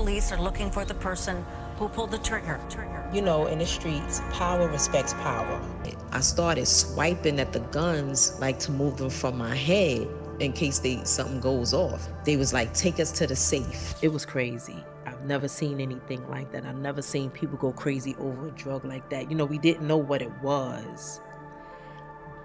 police are looking for the person who pulled the trigger. You know, in the streets, power respects power. I started swiping at the guns, like to move them from my head in case something goes off. They was like, take us to the safe. It was crazy. I've never seen anything like that. I've never seen people go crazy over a drug like that. You know, we didn't know what it was,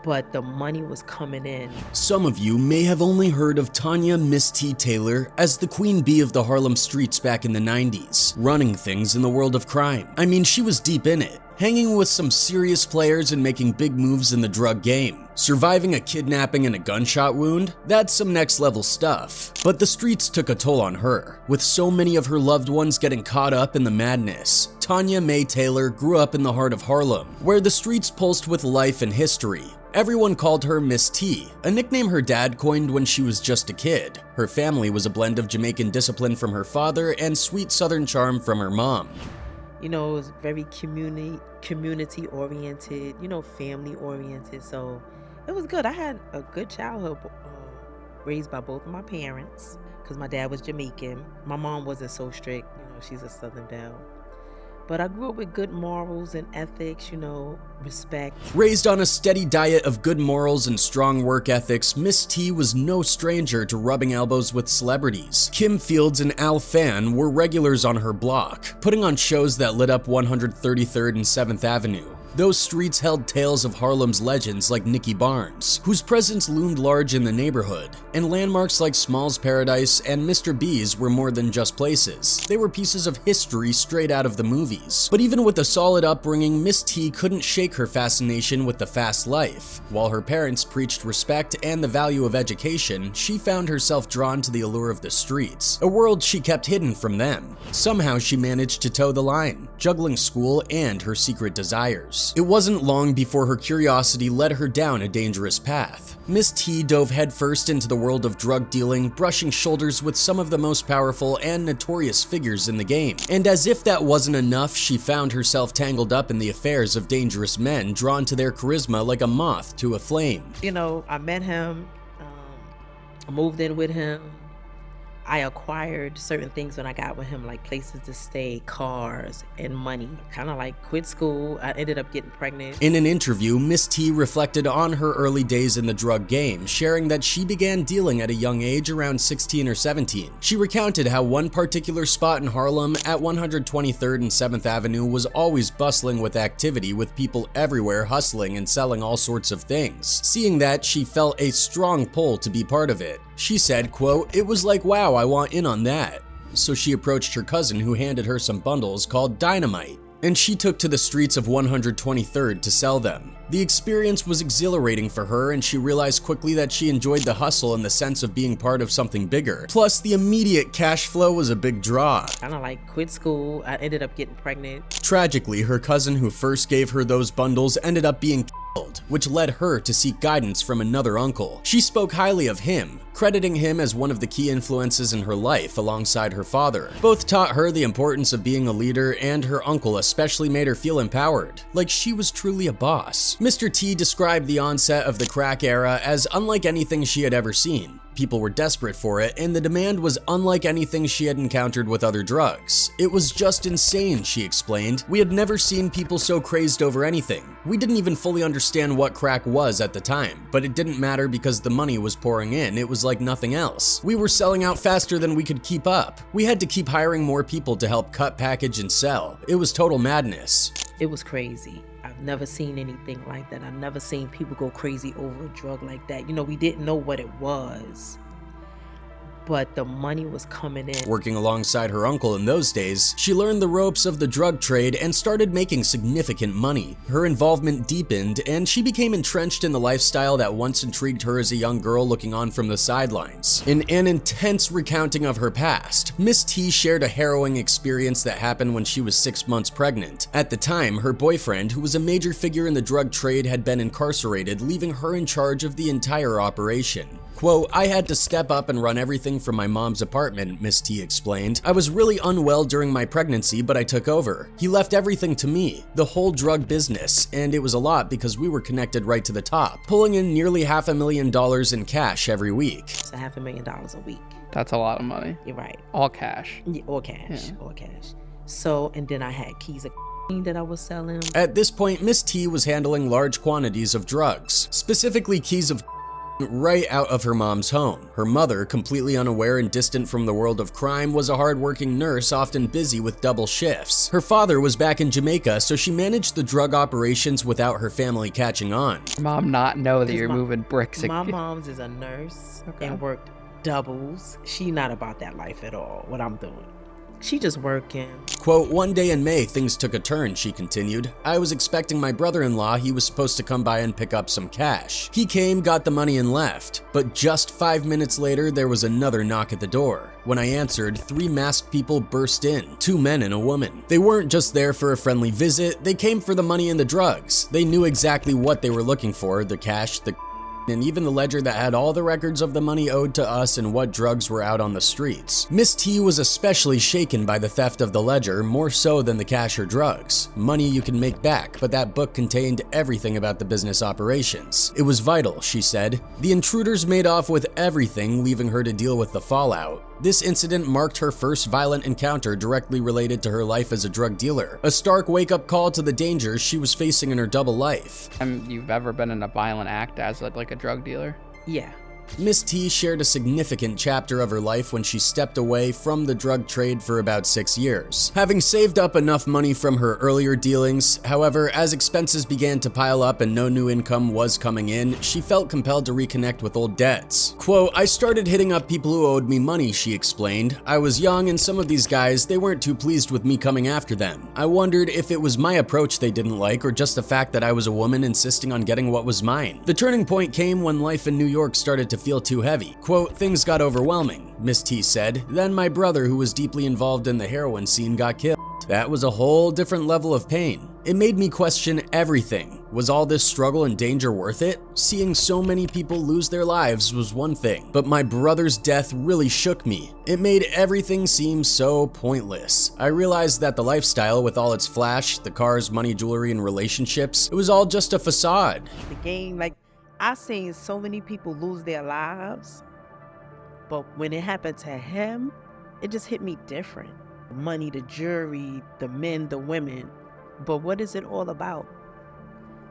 but the money was coming in. Some of you may have only heard of Tanya Miss T. Taylor as the queen bee of the Harlem streets back in the 90s, running things in the world of crime. I mean, she was deep in it, hanging with some serious players and making big moves in the drug game. Surviving a kidnapping and a gunshot wound? That's some next level stuff. But the streets took a toll on her, with so many of her loved ones getting caught up in the madness. Tanya Mae Taylor grew up in the heart of Harlem, where the streets pulsed with life and history. Everyone called her Miss T, a nickname her dad coined when she was just a kid. Her family was a blend of Jamaican discipline from her father and sweet southern charm from her mom. You know, it was very community oriented, you know, family oriented. So it was good. I had a good childhood, raised by both of my parents, because my dad was Jamaican. My mom wasn't so strict, you know, she's a Southern belle. But I grew up with good morals and ethics, you know, respect. Raised on a steady diet of good morals and strong work ethics, Miss T was no stranger to rubbing elbows with celebrities. Kim Fields and Al Fan were regulars on her block, putting on shows that lit up 133rd and 7th Avenue. Those streets held tales of Harlem's legends like Nicky Barnes, whose presence loomed large in the neighborhood, and landmarks like Small's Paradise and Mr. B's were more than just places. They were pieces of history straight out of the movies. But even with a solid upbringing, Miss T couldn't shake her fascination with the fast life. While her parents preached respect and the value of education, she found herself drawn to the allure of the streets, a world she kept hidden from them. Somehow she managed to toe the line, juggling school and her secret desires. It wasn't long before her curiosity led her down a dangerous path. Miss T dove headfirst into the world of drug dealing, brushing shoulders with some of the most powerful and notorious figures in the game. And as if that wasn't enough, she found herself tangled up in the affairs of dangerous men, drawn to their charisma like a moth to a flame. You know, I met him, I moved in with him. I acquired certain things when I got with him, like places to stay, cars, and money. Kind of like quit school. I ended up getting pregnant. In an interview, Miss T reflected on her early days in the drug game, sharing that she began dealing at a young age, around 16 or 17. She recounted how one particular spot in Harlem at 123rd and 7th Avenue was always bustling with activity, with people everywhere hustling and selling all sorts of things. Seeing that, she felt a strong pull to be part of it. She said, quote, "It was like, wow, I want in on that." So she approached her cousin, who handed her some bundles called dynamite, and she took to the streets of 123rd to sell them. The experience was exhilarating for her, and she realized quickly that she enjoyed the hustle and the sense of being part of something bigger. Plus, the immediate cash flow was a big draw. Kind of like quit school. I ended up getting pregnant. Tragically, her cousin who first gave her those bundles ended up being killed, which led her to seek guidance from another uncle. She spoke highly of him, crediting him as one of the key influences in her life alongside her father. Both taught her the importance of being a leader, and her uncle especially made her feel empowered, like she was truly a boss. Mr. T described the onset of the crack era as unlike anything she had ever seen. People were desperate for it, and the demand was unlike anything she had encountered with other drugs. It was just insane, she explained. We had never seen people so crazed over anything. We didn't even fully understand what crack was at the time, but it didn't matter because the money was pouring in. It was like nothing else. We were selling out faster than we could keep up. We had to keep hiring more people to help cut, package, and sell. It was total madness. It was crazy. I've never seen anything like that. I've never seen people go crazy over a drug like that. You know, we didn't know what it was, but the money was coming in. Working alongside her uncle in those days, she learned the ropes of the drug trade and started making significant money. Her involvement deepened, and she became entrenched in the lifestyle that once intrigued her as a young girl looking on from the sidelines. In an intense recounting of her past, Miss T shared a harrowing experience that happened when she was 6 months pregnant. At the time, her boyfriend, who was a major figure in the drug trade, had been incarcerated, leaving her in charge of the entire operation. Quote, "I had to step up and run everything from my mom's apartment," Miss T explained. "I was really unwell during my pregnancy, but I took over. He left everything to me, the whole drug business, and it was a lot because we were connected right to the top, pulling in nearly $500,000 in cash every week." It's $500,000 a week. That's a lot of money. You're right. All cash. Yeah, all cash. Yeah. All cash. So, and then I had keys of that I was selling. At this point, Miss T was handling large quantities of drugs, specifically keys of right out of her mom's home. Her mother, completely unaware and distant from the world of crime, was a hard-working nurse, often busy with double shifts. Her father was back in Jamaica, so she managed the drug operations without her family catching on. Mom not know that you're my- moving bricks. My mom's is a nurse and worked doubles. She not about that life at all, what I'm doing. She just working. Quote, one day in May, things took a turn, she continued. I was expecting my brother-in-law. He was supposed to come by and pick up some cash. He came, got the money, and left. But just 5 minutes later, there was another knock at the door. When I answered, 3 masked people burst in, 2 men and a woman. They weren't just there for a friendly visit, they came for the money and the drugs. They knew exactly what they were looking for, the cash, the and even the ledger that had all the records of the money owed to us and what drugs were out on the streets. Miss T was especially shaken by the theft of the ledger, more so than the cash or drugs. Money you can make back, but that book contained everything about the business operations. It was vital, she said. The intruders made off with everything, leaving her to deal with the fallout. This incident marked her first violent encounter directly related to her life as a drug dealer, a stark wake-up call to the dangers she was facing in her double life. You've ever been in a violent act as like a drug dealer? Yeah. Miss T shared a significant chapter of her life when she stepped away from the drug trade for about 6 years. Having saved up enough money from her earlier dealings, however, as expenses began to pile up and no new income was coming in, she felt compelled to reconnect with old debts. Quote, I started hitting up people who owed me money, she explained. I was young and some of these guys, they weren't too pleased with me coming after them. I wondered if it was my approach they didn't like or just the fact that I was a woman insisting on getting what was mine. The turning point came when life in New York started to feel too heavy. Quote, things got overwhelming, Miss T said. Then my brother, who was deeply involved in the heroin scene, got killed. That was a whole different level of pain. It made me question everything. Was all this struggle and danger worth it? Seeing so many people lose their lives was one thing, but my brother's death really shook me. It made everything seem so pointless. I realized that the lifestyle, with all its flash, the cars, money, jewelry, and relationships, it was all just a facade. The game, like, I've seen so many people lose their lives, but when it happened to him, it just hit me different. Money, the jury, the men, the women. But what is it all about?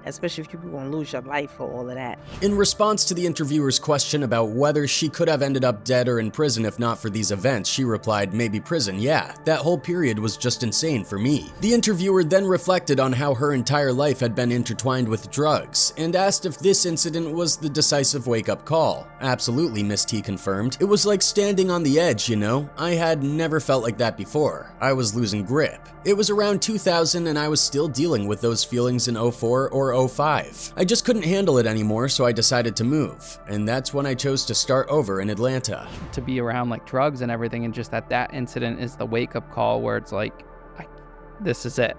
Especially if you're going to lose your life for all of that. In response to the interviewer's question about whether she could have ended up dead or in prison if not for these events, she replied, maybe prison, yeah. That whole period was just insane for me. The interviewer then reflected on how her entire life had been intertwined with drugs, and asked if this incident was the decisive wake-up call. Absolutely, Miss T confirmed. It was like standing on the edge, you know? I had never felt like that before. I was losing grip. It was around 2000 and I was still dealing with those feelings in 04 or 05. I just couldn't handle it anymore, so I decided to move. And that's when I chose to start over in Atlanta. To be around like drugs and everything, and just that incident is the wake-up call where it's like, this is it.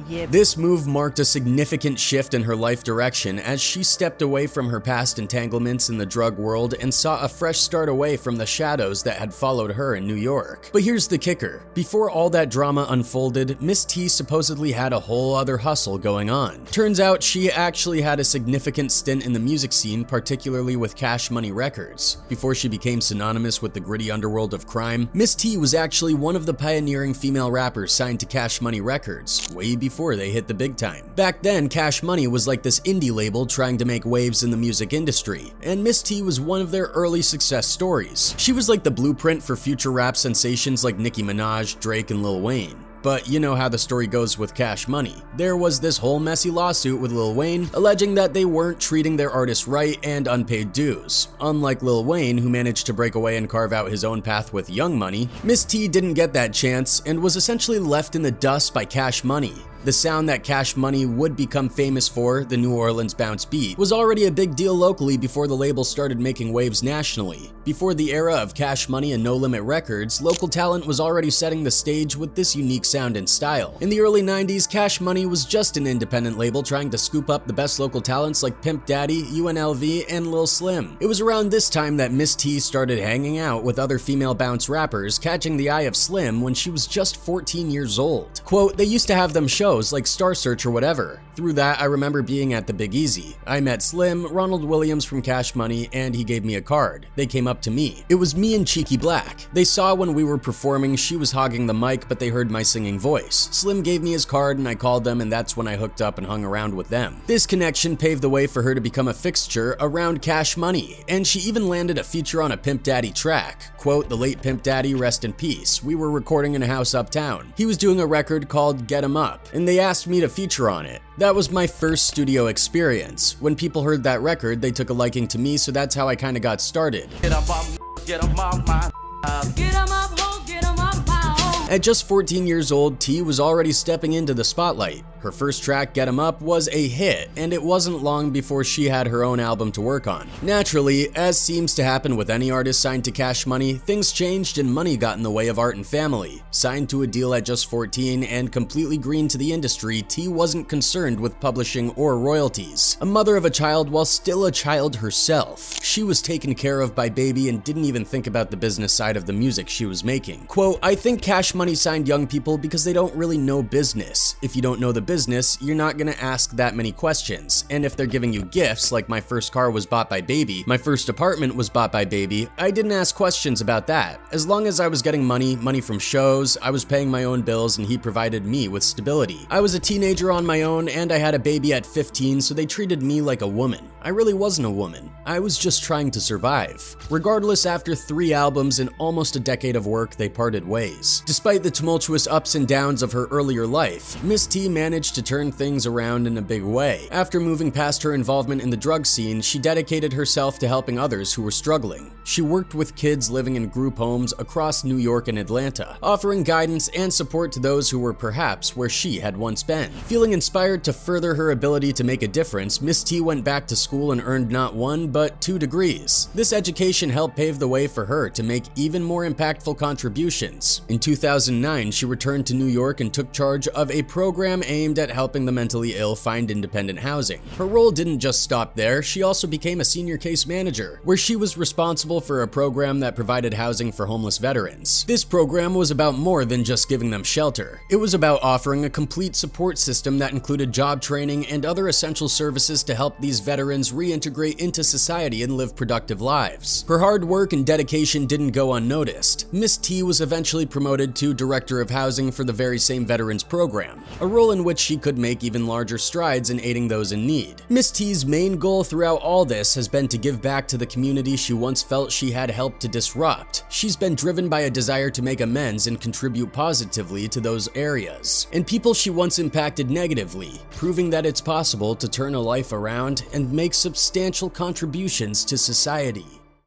Yeah. This move marked a significant shift in her life direction as she stepped away from her past entanglements in the drug world and saw a fresh start away from the shadows that had followed her in New York. But here's the kicker. Before all that drama unfolded, Miss T supposedly had a whole other hustle going on. Turns out she actually had a significant stint in the music scene, particularly with Cash Money Records. Before she became synonymous with the gritty underworld of crime, Miss T was actually one of the pioneering female rappers signed to Cash Money Records, way before they hit the big time. Back then, Cash Money was like this indie label trying to make waves in the music industry, and Miss T was one of their early success stories. She was like the blueprint for future rap sensations like Nicki Minaj, Drake, and Lil Wayne. But you know how the story goes with Cash Money. There was this whole messy lawsuit with Lil Wayne alleging that they weren't treating their artists right and unpaid dues. Unlike Lil Wayne, who managed to break away and carve out his own path with Young Money, Miss T didn't get that chance and was essentially left in the dust by Cash Money. The sound that Cash Money would become famous for, the New Orleans bounce beat, was already a big deal locally before the label started making waves nationally. Before the era of Cash Money and No Limit Records, local talent was already setting the stage with this unique sound and style. In the early 90s, Cash Money was just an independent label trying to scoop up the best local talents like Pimp Daddy, UNLV, and Lil Slim. It was around this time that Miss T started hanging out with other female bounce rappers, catching the eye of Slim when she was just 14 years old. Quote, they used to have them shows shows like Star Search or whatever. Through that, I remember being at the Big Easy. I met Slim, Ronald Williams from Cash Money, and he gave me a card. They came up to me. It was me and Cheeky Black. They saw when we were performing, she was hogging the mic, but they heard my singing voice. Slim gave me his card and I called them, and that's when I hooked up and hung around with them. This connection paved the way for her to become a fixture around Cash Money, and she even landed a feature on a Pimp Daddy track. Quote, the late Pimp Daddy, rest in peace. We were recording in a house uptown. He was doing a record called Get 'Em Up, and they asked me to feature on it. That was my first studio experience. When people heard that record, they took a liking to me, so that's how I kinda got started. Get 'em up, get 'em up, my Get 'em up, ho, get 'em up, my ho. At just 14 years old, T was already stepping into the spotlight. Her first track, Get 'Em Up, was a hit, and it wasn't long before she had her own album to work on. Naturally, as seems to happen with any artist signed to Cash Money, things changed and money got in the way of art and family. Signed to a deal at just 14 and completely green to the industry, T wasn't concerned with publishing or royalties. A mother of a child while still a child herself, she was taken care of by Baby and didn't even think about the business side of the music she was making. Quote, I think Cash Money signed young people because they don't really know business. If you don't know the business, you're not gonna ask that many questions. And if they're giving you gifts, like my first car was bought by Baby, my first apartment was bought by Baby, I didn't ask questions about that. As long as I was getting money from shows, I was paying my own bills, and he provided me with stability. I was a teenager on my own, and I had a baby at 15, so they treated me like a woman. I really wasn't a woman. I was just trying to survive. Regardless, after 3 albums and almost a decade of work, they parted ways. Despite the tumultuous ups and downs of her earlier life, Miss T managed to turn things around in a big way. After moving past her involvement in the drug scene, she dedicated herself to helping others who were struggling. She worked with kids living in group homes across New York and Atlanta, offering guidance and support to those who were perhaps where she had once been. Feeling inspired to further her ability to make a difference, Miss T went back to school and earned not 1 but 2 degrees. This education helped pave the way for her to make even more impactful contributions. In 2009, she returned to New York and took charge of a program aimed at helping the mentally ill find independent housing. Her role didn't just stop there, she also became a senior case manager, where she was responsible for a program that provided housing for homeless veterans. This program was about more than just giving them shelter. It was about offering a complete support system that included job training and other essential services to help these veterans reintegrate into society and live productive lives. Her hard work and dedication didn't go unnoticed. Miss T was eventually promoted to Director of Housing for the very same veterans program, a role in which she could make even larger strides in aiding those in need. Miss T's main goal throughout all this has been to give back to the community she once felt she had helped to disrupt. She's been driven by a desire to make amends and contribute positively to those areas and people she once impacted negatively, proving that it's possible to turn a life around and make substantial contributions to society.